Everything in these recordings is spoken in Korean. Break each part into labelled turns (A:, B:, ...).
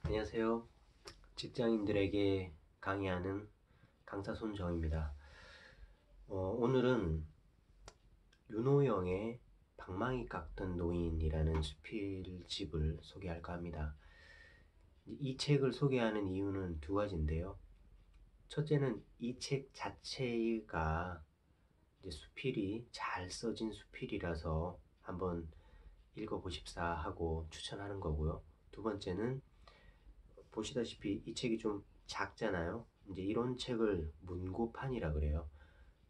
A: 안녕하세요. 직장인들에게 강의하는 강사 손정입니다. 오늘은 윤호영의 방망이 깎던 노인이라는 수필집을 소개할까 합니다. 이 책을 소개하는 이유는 두 가지인데요. 첫째는 이 책 자체가 이제 수필이 잘 써진 수필이라서 한번 읽어보십사 하고 추천하는 거고요. 두 번째는 보시다시피 이 책이 좀 작잖아요. 이제 이런 책을 문고판이라 그래요.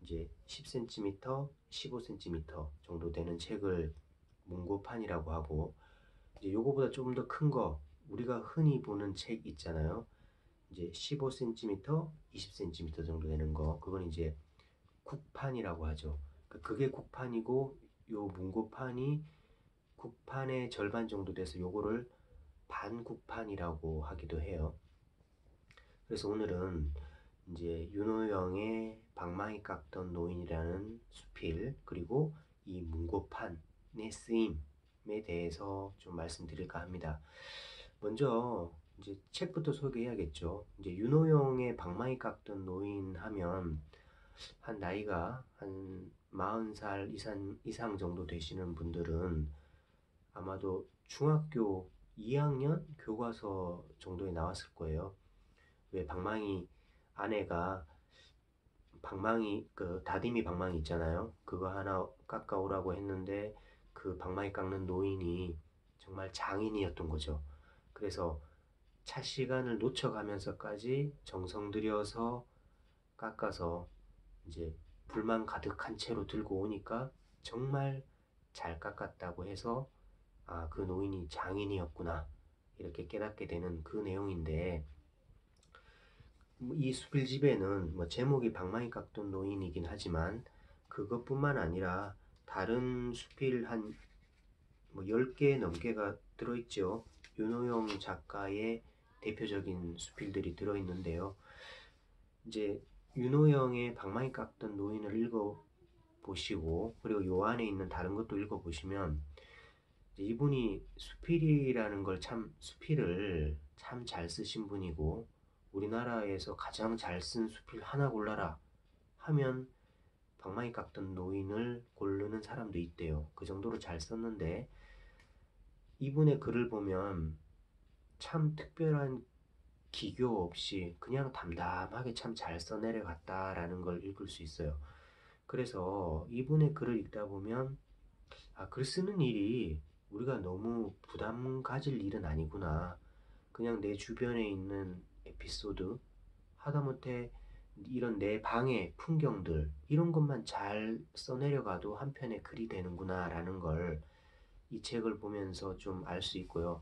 A: 이제 10cm, 15cm 정도 되는 책을 문고판이라고 하고, 이제 요거보다 조금 더 큰 거, 우리가 흔히 보는 책 있잖아요. 이제 15cm, 20cm 정도 되는 거, 그건 이제 국판이라고 하죠. 그게 국판이고, 요 문고판이 국판의 절반 정도 돼서 요거를 반국판이라고 하기도 해요. 그래서 오늘은 이제 윤호영의 방망이 깎던 노인이라는 수필, 그리고 이 문고판의 쓰임에 대해서 좀 말씀드릴까 합니다. 먼저 이제 책부터 소개해야겠죠. 이제 윤호영의 방망이 깎던 노인 하면 한 나이가 한 40살 이상 정도 되시는 분들은 아마도 중학교 2학년 교과서 정도에 나왔을 거예요. 왜 방망이 아내가 방망이 그 다디미 방망이 있잖아요. 그거 하나 깎아오라고 했는데 그 방망이 깎는 노인이 정말 장인이었던 거죠. 그래서 차 시간을 놓쳐가면서까지 정성 들여서 깎아서 이제 불만 가득한 채로 들고 오니까 정말 잘 깎았다고 해서 아, 그 노인이 장인이었구나 이렇게 깨닫게 되는 그 내용인데, 이 수필집에는 뭐 제목이 방망이 깎던 노인이긴 하지만 그것뿐만 아니라 다른 수필 한 뭐 10개 넘게가 들어있죠. 윤호영 작가의 대표적인 수필들이 들어있는데요. 이제 윤호영의 방망이 깎던 노인을 읽어보시고, 그리고 요 안에 있는 다른 것도 읽어보시면 이분이 수필이라는 걸 참, 수필을 참 잘 쓰신 분이고, 우리나라에서 가장 잘 쓴 수필 하나 골라라 하면 방망이 깎던 노인을 고르는 사람도 있대요. 그 정도로 잘 썼는데, 이분의 글을 보면 참 특별한 기교 없이 그냥 담담하게 참 잘 써내려갔다라는 걸 읽을 수 있어요. 그래서 이분의 글을 읽다 보면 아, 글 쓰는 일이 우리가 너무 부담 가질 일은 아니구나. 그냥 내 주변에 있는 에피소드, 하다못해 이런 내 방의 풍경들, 이런 것만 잘 써내려가도 한편의 글이 되는구나 라는 걸 이 책을 보면서 좀 알 수 있고요.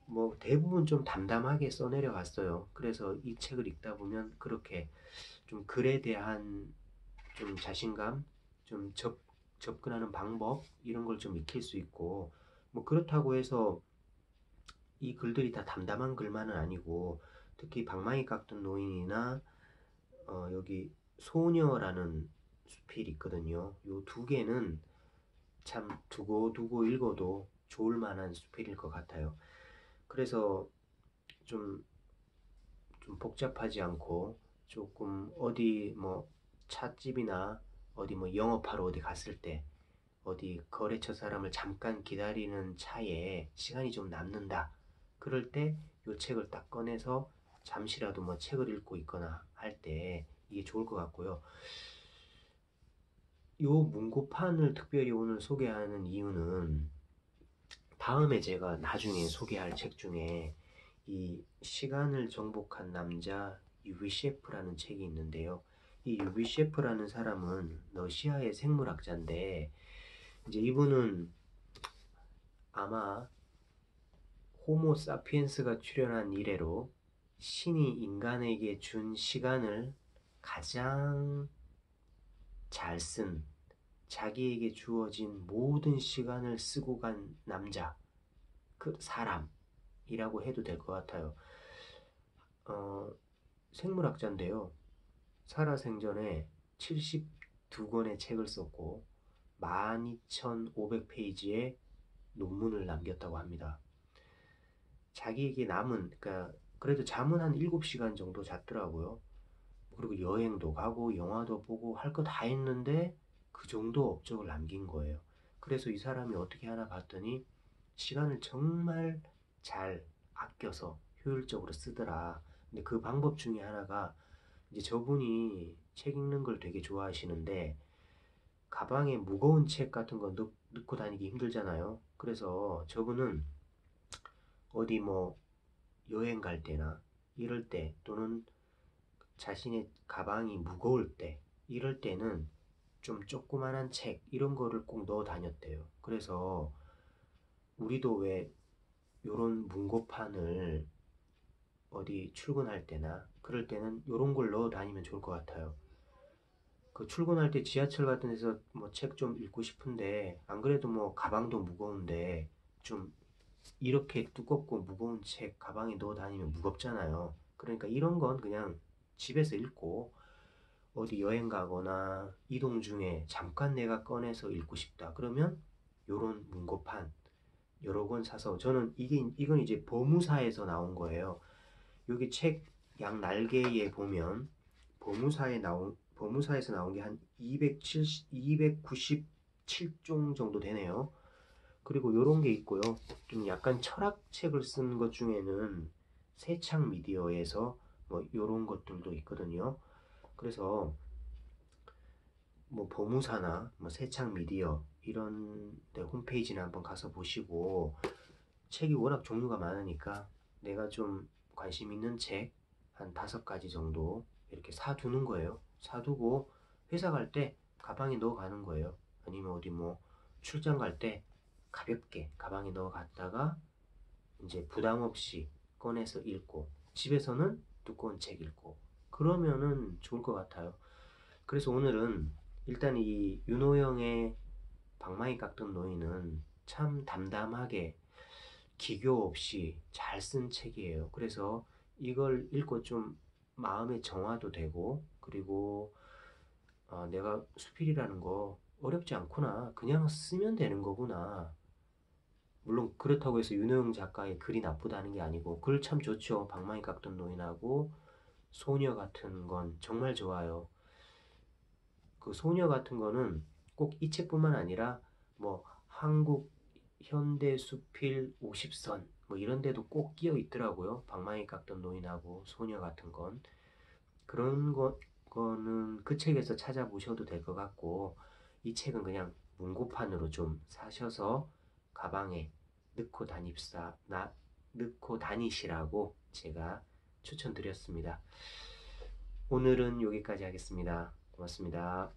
A: 뭐 대부분 좀 담담하게 써내려갔어요. 그래서 이 책을 읽다 보면 그렇게 좀 글에 대한 좀 자신감, 좀 접근하는 방법 이런 걸 좀 익힐 수 있고, 뭐 그렇다고 해서 이 글들이 다 담담한 글만은 아니고, 특히 방망이 깎던 노인이나 여기 소녀라는 수필이 있거든요. 요 두 개는 참 두고두고 읽어도 좋을 만한 수필일 것 같아요. 그래서 좀, 좀 복잡하지 않고 조금 어디 뭐 찻집이나 어디 뭐 영업하러 어디 갔을 때 어디 거래처 사람을 잠깐 기다리는 차에 시간이 좀 남는다. 그럴 때 이 책을 딱 꺼내서 잠시라도 뭐 책을 읽고 있거나 할 때 이게 좋을 것 같고요. 이 문고판을 특별히 오늘 소개하는 이유는 다음에 제가 나중에 소개할 책 중에 이 시간을 정복한 남자 유비 셰프라는 책이 있는데요. 이 유비 셰프라는 사람은 러시아의 생물학자인데, 이제 이분은 아마 호모 사피엔스가 출현한 이래로 신이 인간에게 준 시간을 가장 잘 쓴, 자기에게 주어진 모든 시간을 쓰고 간 남자, 그 사람이라고 해도 될 것 같아요. 어, 생물학자인데요. 살아생전에 72권의 책을 썼고 12,500페이지의 논문을 남겼다고 합니다. 자기에게 남은, 그러니까 그래도 잠은 한 7시간 정도 잤더라고요. 그리고 여행도 가고 영화도 보고 할 거 다 했는데 그 정도 업적을 남긴 거예요. 그래서 이 사람이 어떻게 하나 봤더니 시간을 정말 잘 아껴서 효율적으로 쓰더라. 근데 그 방법 중에 하나가, 이제 저분이 책 읽는 걸 되게 좋아하시는데 가방에 무거운 책 같은 거 넣고 다니기 힘들잖아요. 그래서 저분은 어디 뭐 여행 갈 때나 이럴 때, 또는 자신의 가방이 무거울 때, 이럴 때는 좀 조그만한 책 이런 거를 꼭 넣어 다녔대요. 그래서 우리도 왜 요런 문고판을 어디 출근할 때나 그럴 때는 요런 걸 넣어 다니면 좋을 것 같아요. 그 출근할 때 지하철 같은 데서 뭐 책 좀 읽고 싶은데, 안 그래도 뭐 가방도 무거운데 좀 이렇게 두껍고 무거운 책 가방에 넣어 다니면 무겁잖아요. 그러니까 이런 건 그냥 집에서 읽고, 어디 여행 가거나 이동 중에 잠깐 내가 꺼내서 읽고 싶다 그러면 요런 문고판 여러 권 사서, 저는 이건 이제 법무사에서 나온 거예요. 여기 책 양 날개에 보면 법무사에서 나온 게 한 297종 정도 되네요. 그리고 요런 게 있고요. 좀 약간 철학책을 쓴 것 중에는 세창 미디어에서 뭐 요런 것들도 있거든요. 그래서 뭐 법무사나 뭐 세창 미디어 이런 데 홈페이지나 한번 가서 보시고, 책이 워낙 종류가 많으니까 내가 좀 관심 있는 책 한 5가지 정도 이렇게 사두는 거예요. 사두고 회사 갈 때 가방에 넣어 가는 거예요. 아니면 어디 뭐 출장 갈 때 가볍게 가방에 넣어 갔다가 이제 부담 없이 꺼내서 읽고, 집에서는 두꺼운 책 읽고, 그러면은 좋을 것 같아요. 그래서 오늘은 일단 이 윤호영의 방망이 깎던 노인은 참 담담하게 기교 없이 잘 쓴 책이에요. 그래서 이걸 읽고 좀 마음의 정화도 되고, 그리고 내가 수필이라는 거 어렵지 않구나, 그냥 쓰면 되는 거구나. 물론 그렇다고 해서 윤호영 작가의 글이 나쁘다는 게 아니고 글 참 좋죠. 방망이 깎던 노인하고 소녀 같은 건 정말 좋아요. 그 소녀 같은 거는 꼭 이 책뿐만 아니라 뭐 한국 현대 수필 50선 뭐 이런 데도 꼭 끼어 있더라고요. 방망이 깎던 노인하고 소녀 같은 건. 그런 거는 그 책에서 찾아보셔도 될 것 같고, 이 책은 그냥 문고판으로 좀 사셔서 가방에 넣고 다니시라고 제가 추천드렸습니다. 오늘은 여기까지 하겠습니다. 고맙습니다.